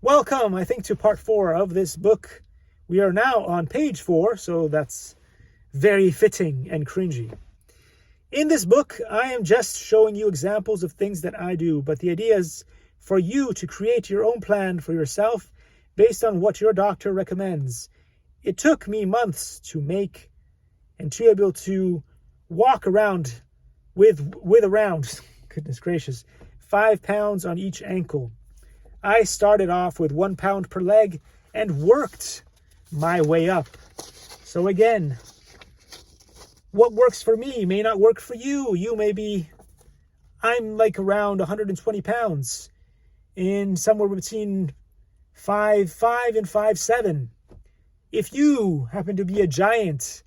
Welcome, I think, to part 4 of this book. We are now on page 4, so that's very fitting and cringy. In this book, I am just showing you examples of things that I do, but the idea is for you to create your own plan for yourself based on what your doctor recommends. It took me months to make and to be able to walk around with around, goodness gracious, 5 pounds on each ankle. I started off with 1 pound per leg and worked my way up. So again, what works for me may not work for you. I'm like around 120 pounds in somewhere between 5'5" and 5'7". If you happen to be a giant,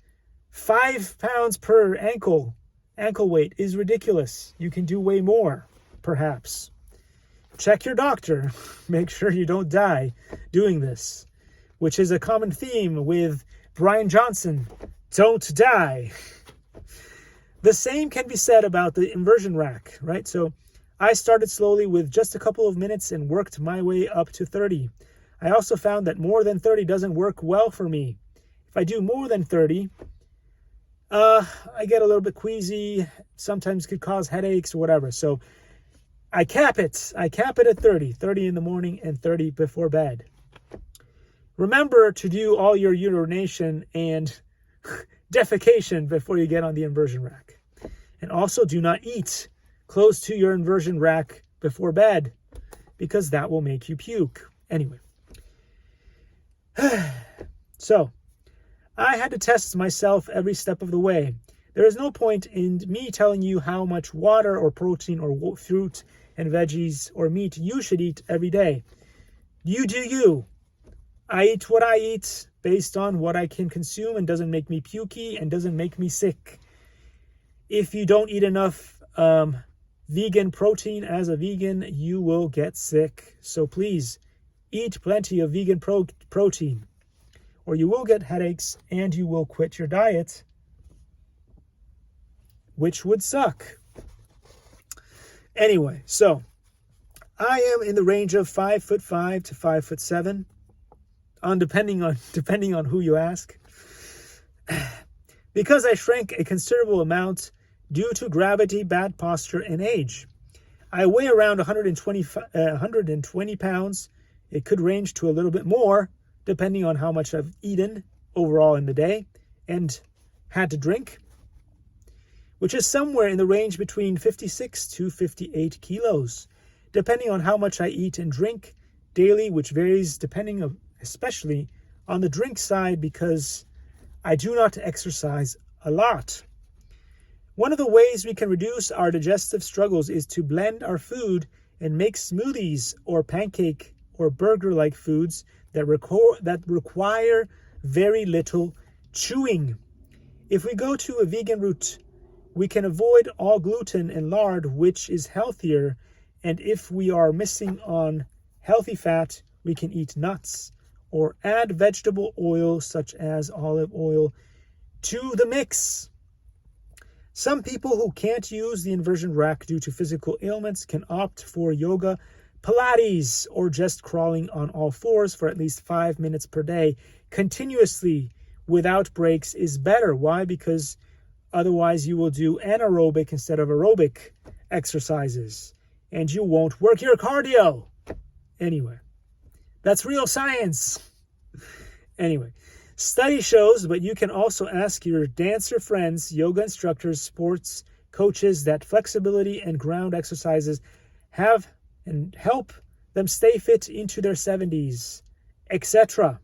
5 pounds per ankle weight is ridiculous. You can do way more, perhaps. Check your doctor. Make sure you don't die doing this, which is a common theme with Brian Johnson. Don't die. The same can be said about the inversion rack, right? So I started slowly with just a couple of minutes and worked my way up to 30. I also found that more than 30 doesn't work well for me. If I do more than 30, I get a little bit queasy, sometimes could cause headaches or whatever. So I cap it at 30 in the morning and 30 before bed. Remember to do all your urination and defecation before you get on the inversion rack. And also do not eat close to your inversion rack before bed, because that will make you puke. Anyway. So, I had to test myself every step of the way. There is no point in me telling you how much water or protein or fruit and veggies or meat you should eat every day. You do you. I eat what I eat based on what I can consume and doesn't make me pukey and doesn't make me sick. If you don't eat enough vegan protein as a vegan, you will get sick. So please eat plenty of vegan protein, or you will get headaches and you will quit your diet, which would suck. Anyway, so I am in the range of 5'5" to 5'7", depending on who you ask. Because I shrank a considerable amount due to gravity, bad posture, and age. I weigh around 120 pounds. It could range to a little bit more, depending on how much I've eaten overall in the day and had to drink, which is somewhere in the range between 56 to 58 kilos, depending on how much I eat and drink daily, which varies especially on the drink side, because I do not exercise a lot. One of the ways we can reduce our digestive struggles is to blend our food and make smoothies or pancake or burger-like foods that require very little chewing. If we go to a vegan route, we can avoid all gluten and lard, which is healthier. And if we are missing on healthy fat, we can eat nuts or add vegetable oil such as olive oil to the mix. Some people who can't use the inversion rack due to physical ailments can opt for yoga, Pilates, or just crawling on all fours for at least 5 minutes per day. Continuously, without breaks, is better. Why? Because otherwise you will do anaerobic instead of aerobic exercises, and you won't work your cardio. Anyway, that's real science. Anyway, study shows, but you can also ask your dancer friends, yoga instructors, sports coaches that flexibility and ground exercises have and help them stay fit into their 70s, etc.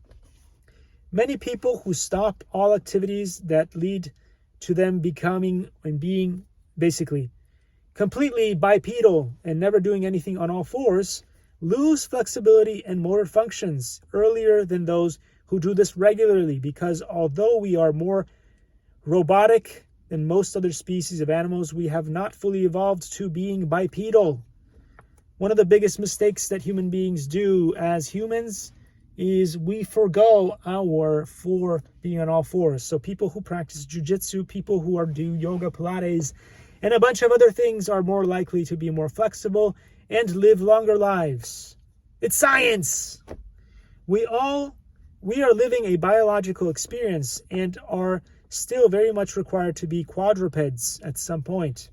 Many people who stop all activities that lead to them becoming and being basically completely bipedal and never doing anything on all fours lose flexibility and motor functions earlier than those who do this regularly, because although we are more robotic than most other species of animals, we have not fully evolved to being bipedal. One of the biggest mistakes that human beings do as humans is we forgo our for being on all fours. So people who practice jujitsu, people who do yoga, Pilates, and a bunch of other things are more likely to be more flexible and live longer lives. It's science. We are living a biological experience and are still very much required to be quadrupeds at some point.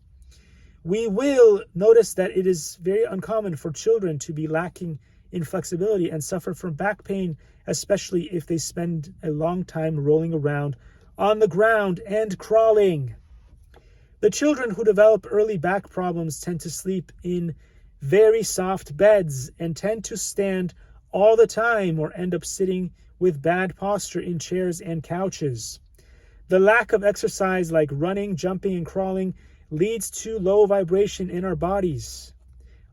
We will notice that it is very uncommon for children to be lacking in flexibility and suffer from back pain, especially if they spend a long time rolling around on the ground and crawling. The children who develop early back problems tend to sleep in very soft beds and tend to stand all the time or end up sitting with bad posture in chairs and couches. The lack of exercise like running, jumping, and crawling leads to low vibration in our bodies.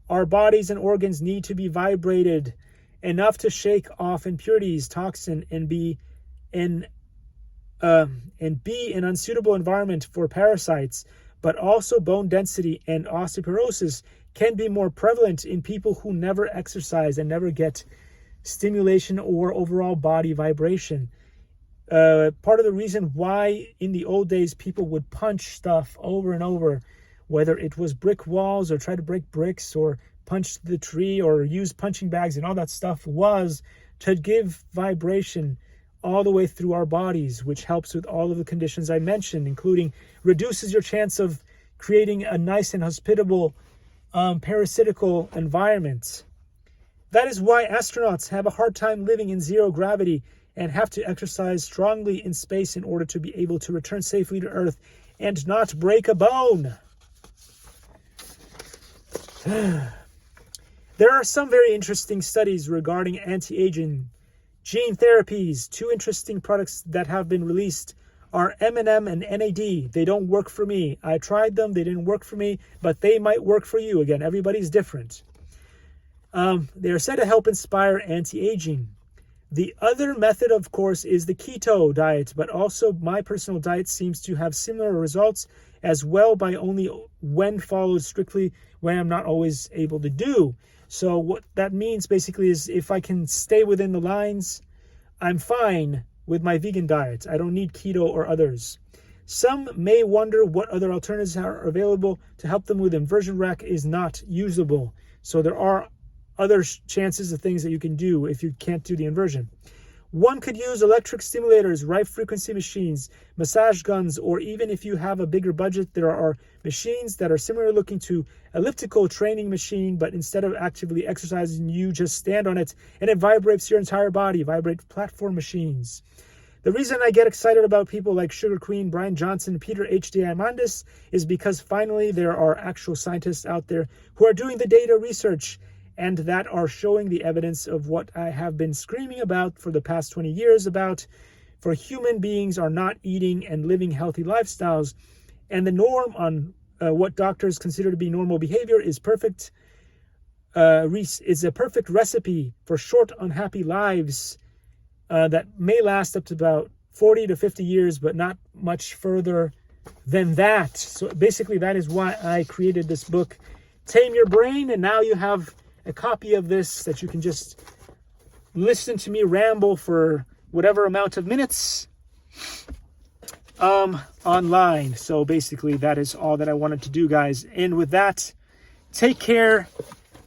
Our bodies and organs need to be vibrated enough to shake off impurities, toxin, and be an unsuitable environment for parasites. But also bone density and osteoporosis can be more prevalent in people who never exercise and never get stimulation or overall body vibration. Part of the reason why in the old days people would punch stuff over and over, whether it was brick walls or try to break bricks or punch the tree or use punching bags and all that stuff, was to give vibration all the way through our bodies, which helps with all of the conditions I mentioned, including reduces your chance of creating a nice and hospitable parasitical environment. That is why astronauts have a hard time living in zero gravity and have to exercise strongly in space in order to be able to return safely to Earth and not break a bone. There are some very interesting studies regarding anti-aging gene therapies. Two interesting products that have been released are M&M and NAD. They don't work for me. I tried them. They didn't work for me, but they might work for you. Again, everybody's different. They are said to help inspire anti-aging. The other method, of course, is the keto diet, but also my personal diet seems to have similar results as well, by only when followed strictly, when I'm not always able to do. So what that means basically is if I can stay within the lines, I'm fine with my vegan diet. I don't need keto or others. Some may wonder what other alternatives are available to help them with inversion rack is not usable. So there are other chances of things that you can do if you can't do the inversion. One could use electric stimulators, right frequency machines, massage guns, or even if you have a bigger budget, there are machines that are similar looking to elliptical training machine, but instead of actively exercising, you just stand on it and it vibrates your entire body, vibrate platform machines. The reason I get excited about people like Sugar Queen, Brian Johnson, Peter H. Diamandis is because finally there are actual scientists out there who are doing the data research and that are showing the evidence of what I have been screaming about for the past 20 years about, for human beings are not eating and living healthy lifestyles. And the norm on what doctors consider to be normal behavior is perfect. Is a perfect recipe for short, unhappy lives that may last up to about 40 to 50 years, but not much further than that. So basically, that is why I created this book, Tame Your Brain, and now you have a copy of this that you can just listen to me ramble for whatever amount of minutes online. So basically, that is all that I wanted to do, guys. And with that, take care,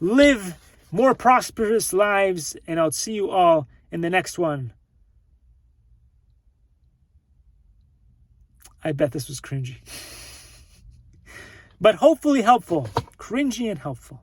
live more prosperous lives, and I'll see you all in the next one. I bet this was cringy, but hopefully helpful. Cringy and helpful.